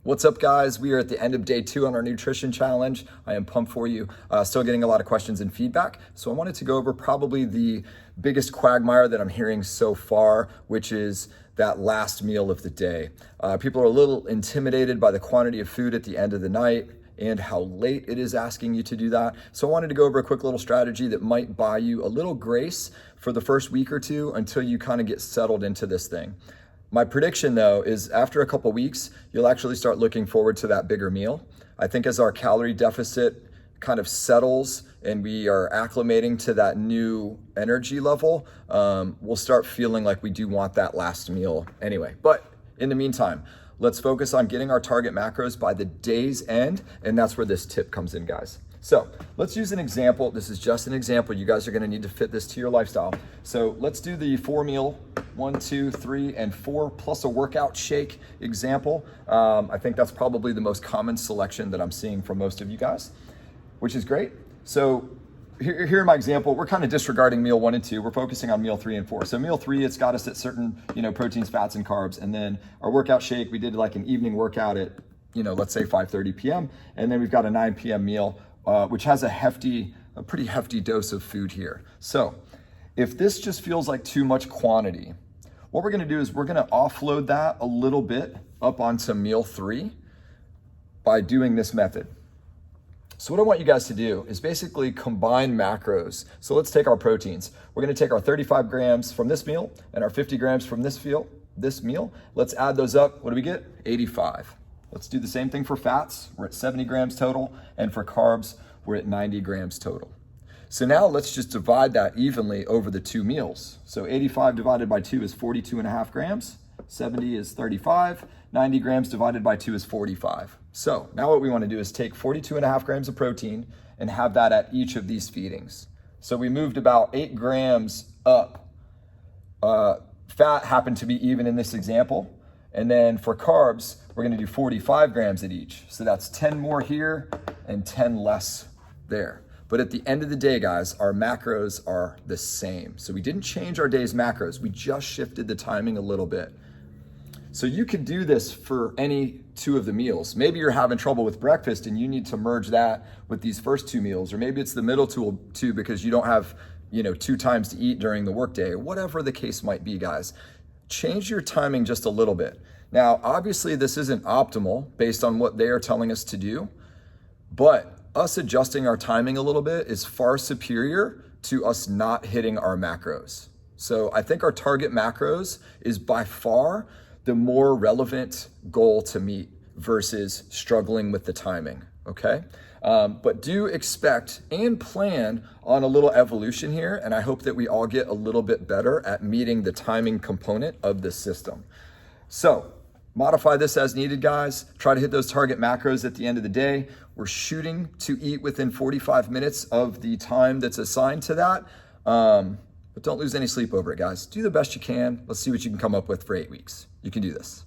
What's up, guys? We are at the end of day 2 on our nutrition challenge. I am pumped for you. Still getting a lot of questions and feedback. So I wanted to go over probably the biggest quagmire that I'm hearing so far, which is that last meal of the day. People are a little intimidated by the quantity of food at the end of the night and how late it is asking you to do that. So I wanted to go over a quick little strategy that might buy you a little grace for the first week or two until you kind of get settled into this thing. My prediction, though, is after a couple weeks, you'll actually start looking forward to that bigger meal. I think as our calorie deficit kind of settles and we are acclimating to that new energy level, we'll start feeling like we do want that last meal anyway. But in the meantime, let's focus on getting our target macros by the day's end, and that's where this tip comes in, guys. So let's use an example. This is just an example. You guys are gonna need to fit this to your lifestyle. So let's do the 4 meal, 1, 2, 3, and 4 plus a workout shake example. I think that's probably the most common selection that I'm seeing from most of you guys, which is great. So here in my example, we're kind of disregarding meal 1 and 2. We're focusing on meal 3 and 4. So meal 3, it's got us at certain, proteins, fats, and carbs. And then our workout shake, we did like an evening workout at, let's say 5:30 p.m. And then we've got a 9 p.m. meal, which has a pretty hefty dose of food here. So if this just feels like too much quantity, what we're gonna do is we're gonna offload that a little bit up onto meal 3 by doing this method. So what I want you guys to do is basically combine macros. So let's take our proteins. We're gonna take our 35 grams from this meal and our 50 grams from this meal. Let's add those up. What do we get? 85. Let's do the same thing for fats. We're at 70 grams total. And for carbs, we're at 90 grams total. So now let's just divide that evenly over the 2 meals. So 85 divided by 2 is 42.5 grams. 70 is 35. 90 grams divided by 2 is 45. So now what we want to do is take 42.5 grams of protein and have that at each of these feedings. So we moved about 8 grams up. Fat happened to be even in this example. And then for carbs, we're going to do 45 grams at each. So that's 10 more here and 10 less there. But at the end of the day, guys, our macros are the same. So we didn't change our day's macros. We just shifted the timing a little bit. So you could do this for any 2 of the meals. Maybe you're having trouble with breakfast and you need to merge that with these first 2 meals. Or maybe it's the middle 2 because you don't have 2 times to eat during the workday. Whatever the case might be, guys. Change your timing just a little bit. Now, obviously this isn't optimal based on what they are telling us to do, but us adjusting our timing a little bit is far superior to us not hitting our macros. So I think our target macros is by far the more relevant goal to meet versus struggling with the timing, okay? But do expect and plan on a little evolution here, and I hope that we all get a little bit better at meeting the timing component of the system. So modify this as needed, guys. Try to hit those target macros at the end of the day. We're shooting to eat within 45 minutes of the time that's assigned to that, but don't lose any sleep over it, guys. Do the best you can. Let's see what you can come up with for 8 weeks. You can do this.